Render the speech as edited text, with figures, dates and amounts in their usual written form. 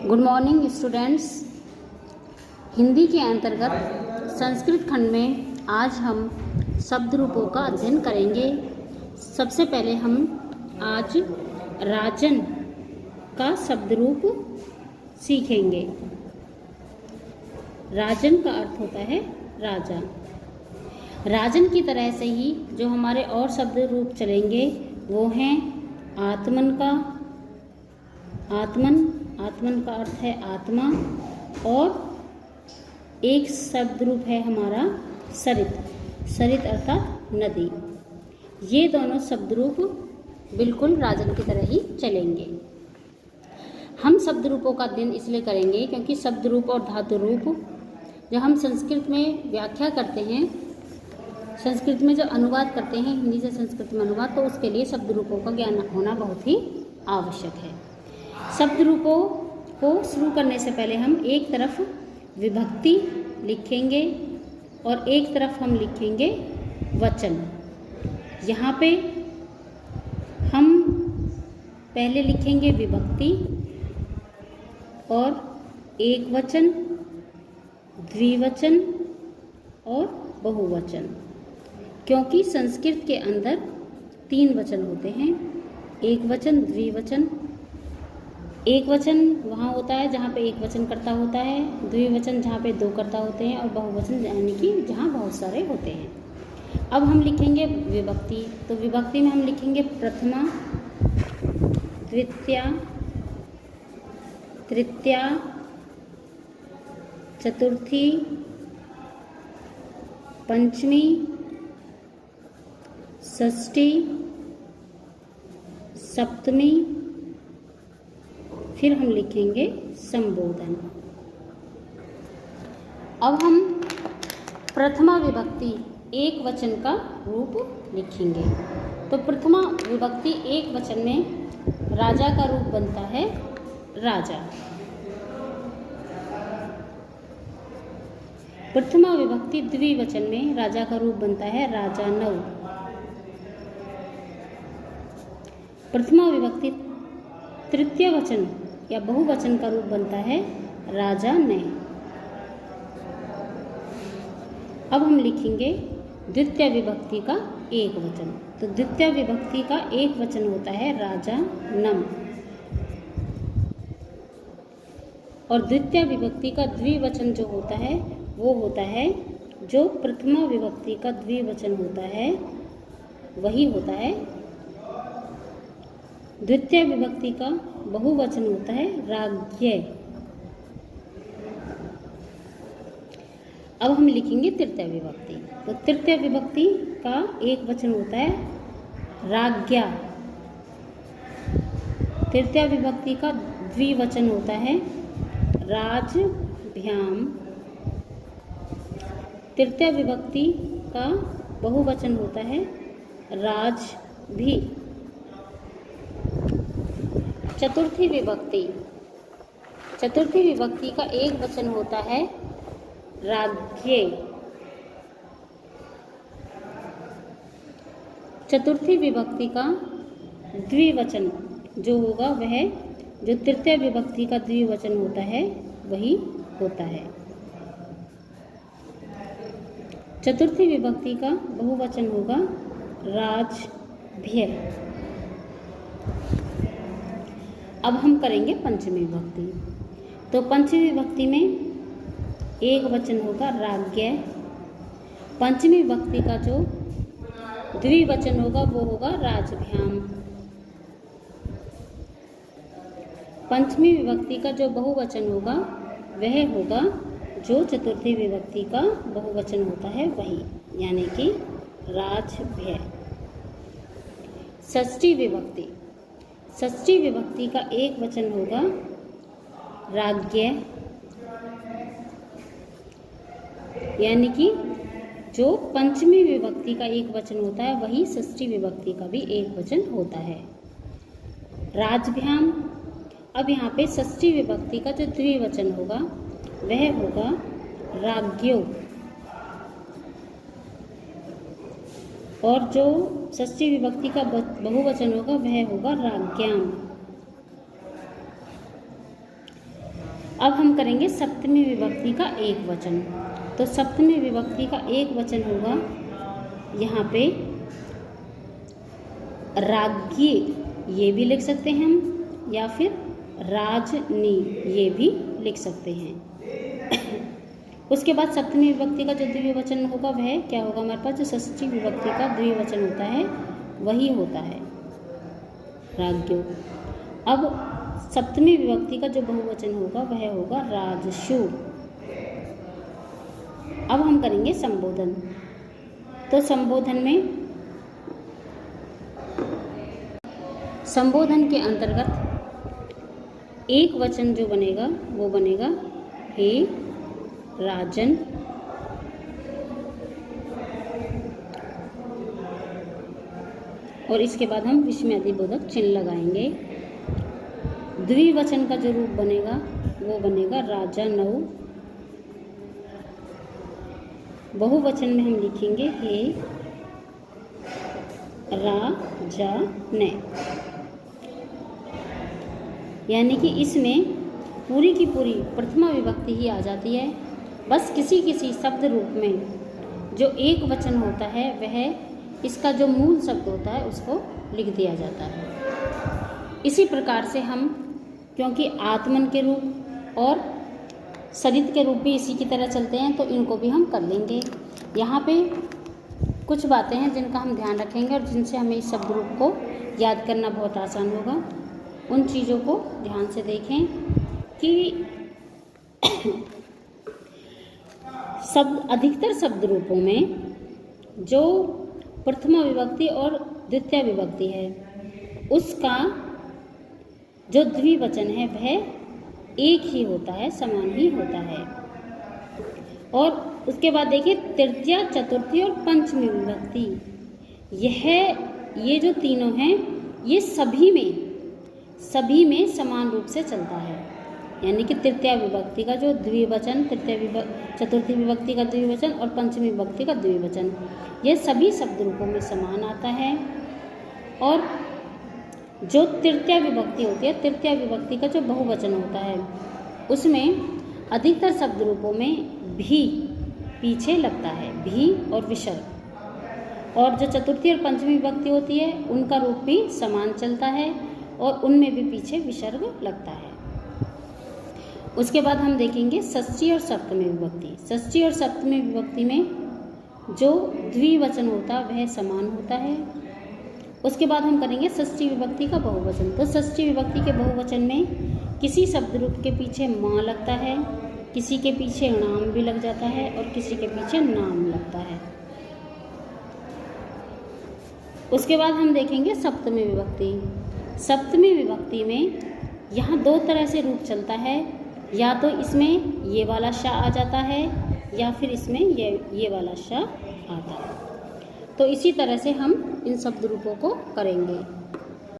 Good morning students. Hindi के अंतर्गत संस्कृत खंड में आज हम शब्द रूपों का अध्ययन करेंगे। सबसे पहले हम आज राजन का शब्द रूप सीखेंगे। राजन का अर्थ होता है राजा। राजन की तरह से ही जो हमारे और शब्द रूप चलेंगे वो हैं आत्मन का। आत्मन का अर्थ है आत्मा, और एक शब्द रूप है हमारा सरित अर्थात नदी। ये दोनों शब्द रूप बिल्कुल राजन की तरह ही चलेंगे। हम शब्द रूपों का अध्ययन इसलिए करेंगे क्योंकि शब्द रूप और धातु रूप जब हम संस्कृत में व्याख्या करते हैं, संस्कृत में जो अनुवाद करते हैं, हिंदी से संस्कृत में अनुवाद, तो उसके लिए शब्द रूपों का ज्ञान होना बहुत ही आवश्यक है। शब्द रूपों को शुरू करने से पहले हम एक तरफ विभक्ति लिखेंगे और एक तरफ हम लिखेंगे वचन। यहाँ पे हम पहले लिखेंगे विभक्ति और एक वचन, द्विवचन और बहुवचन, क्योंकि संस्कृत के अंदर 3 वचन होते हैं। एक वचन, द्विवचन। एक वचन वहाँ होता है जहाँ पे एक वचन कर्ता होता है, द्विवचन जहाँ पे 2 कर्ता होते हैं, और बहुवचन यानी कि जहाँ बहुत सारे होते हैं। अब हम लिखेंगे विभक्ति। तो विभक्ति में हम लिखेंगे प्रथमा, द्वितीया, तृतीया, चतुर्थी, पंचमी, षष्ठी, सप्तमी, फिर हम लिखेंगे संबोधन। अब हम प्रथमा विभक्ति एक वचन का रूप लिखेंगे। तो प्रथमा विभक्ति एक वचन में राजा का रूप बनता है राजा। प्रथमा विभक्ति द्विवचन में राजा का रूप बनता है राजानव। प्रथमा विभक्ति तृतीय वचन या बहुवचन का रूप बनता है राजाने। अब हम लिखेंगे द्वितीय विभक्ति का एक वचन। तो द्वितीय विभक्ति का एक वचन होता है राजानम, और द्वितीय विभक्ति का द्विवचन जो होता है वो होता है, जो प्रथमा विभक्ति का द्विवचन होता है वही होता है। द्वितीय विभक्ति का बहुवचन होता है राज्ञ। अब हम लिखेंगे तृतीय विभक्ति। तो तृतीय विभक्ति का एक वचन होता है राज्ञा। तृतीय विभक्ति का द्विवचन होता है राजभ्याम। तृतीय विभक्ति का बहुवचन होता है राजभी। चतुर्थी विभक्ति का एक वचन होता है राज्ञे। चतुर्थी विभक्ति का द्विवचन जो होगा वह जो तृतीय विभक्ति का द्विवचन होता है वही होता है। चतुर्थी विभक्ति का बहुवचन होगा राजभ्य। अब हम करेंगे पंचमी विभक्ति। तो पंचमी विभक्ति में एक वचन होगा राज्ञ। पंचमी विभक्ति का जो द्विवचन होगा वो होगा राजभ्याम। पंचमी विभक्ति का जो बहुवचन होगा वह होगा जो चतुर्थी विभक्ति का बहुवचन होता है वही, यानी कि राजभ्य। षष्ठी विभक्ति का एक वचन होगा राज्ञ, यानी कि जो पंचमी विभक्ति का एक वचन होता है वही षष्ठी विभक्ति का भी एक वचन होता है राजभ्याम। अब यहाँ पे षष्ठी विभक्ति का जो द्विवचन होगा वह होगा राज्ञो, और जो षष्ठी विभक्ति का बहुवचन होगा वह होगा राज्ञाम। अब हम करेंगे सप्तमी विभक्ति का एक वचन। तो सप्तमी विभक्ति का एक वचन होगा यहाँ पे राज्ञी, ये भी लिख सकते हैं हम, या फिर राजनी, ये भी लिख सकते हैं। उसके बाद सप्तमी विभक्ति का जो द्विवचन होगा वह क्या होगा हमारे पास, जो षष्ठी विभक्ति का द्विवचन होता है वही होता है राज्ञो। अब सप्तमी विभक्ति का जो बहुवचन होगा वह होगा राजसु। अब हम करेंगे संबोधन। तो संबोधन के अंतर्गत एक वचन जो बनेगा वो बनेगा हे राजन, और इसके बाद हम विस्मयादिबोधक चिन्ह लगाएंगे। द्विवचन का जो रूप बनेगा वो बनेगा राजानौ। बहुवचन में हम लिखेंगे हे राजाने, यानी कि इसमें पूरी की पूरी प्रथमा विभक्ति ही आ जाती है। बस किसी किसी शब्द रूप में जो एक वचन होता है वह इसका जो मूल शब्द होता है उसको लिख दिया जाता है। इसी प्रकार से हम, क्योंकि आत्मन के रूप और सरित के रूप भी इसी की तरह चलते हैं, तो इनको भी हम कर लेंगे। यहाँ पे कुछ बातें हैं जिनका हम ध्यान रखेंगे और जिनसे हमें इस शब्द रूप को याद करना बहुत आसान होगा। उन चीज़ों को ध्यान से देखें कि अधिकतर शब्द रूपों में जो प्रथमा विभक्ति और द्वितीय विभक्ति है उसका जो द्विवचन है वह एक ही होता है, समान ही होता है। और उसके बाद देखिए तृतीया, चतुर्थी और पंचमी विभक्ति, ये जो तीनों हैं ये सभी में समान रूप से चलता है। यानी कि तृतीया विभक्ति का जो द्विवचन, चतुर्थी विभक्ति का द्विवचन और पंचमी विभक्ति का द्विवचन, ये सभी शब्द रूपों में समान आता है। और जो तृतीया विभक्ति होती है, तृतीया विभक्ति का जो बहुवचन होता है उसमें अधिकतर शब्द रूपों में भी पीछे लगता है, भी और विसर्ग। और जो चतुर्थी और पंचमी विभक्ति होती है उनका रूप भी समान चलता है और उनमें भी पीछे विसर्ग लगता है। उसके बाद हम देखेंगे षष्ठी और सप्तमी विभक्ति। षष्ठी और सप्तमी विभक्ति में जो द्विवचन होता है वह समान होता है। उसके बाद हम करेंगे षष्ठी विभक्ति का बहुवचन। तो षष्ठी विभक्ति के बहुवचन में किसी शब्द रूप के पीछे माँ लगता है, किसी के पीछे नाम भी लग जाता है और किसी के पीछे नाम लगता है। उसके बाद हम देखेंगे सप्तमी विभक्ति। सप्तमी विभक्ति में यहाँ दो तरह से रूप चलता है, या तो इसमें ये वाला श आ जाता है या फिर इसमें ये वाला श आता है। तो इसी तरह से हम इन शब्द रूपों को करेंगे।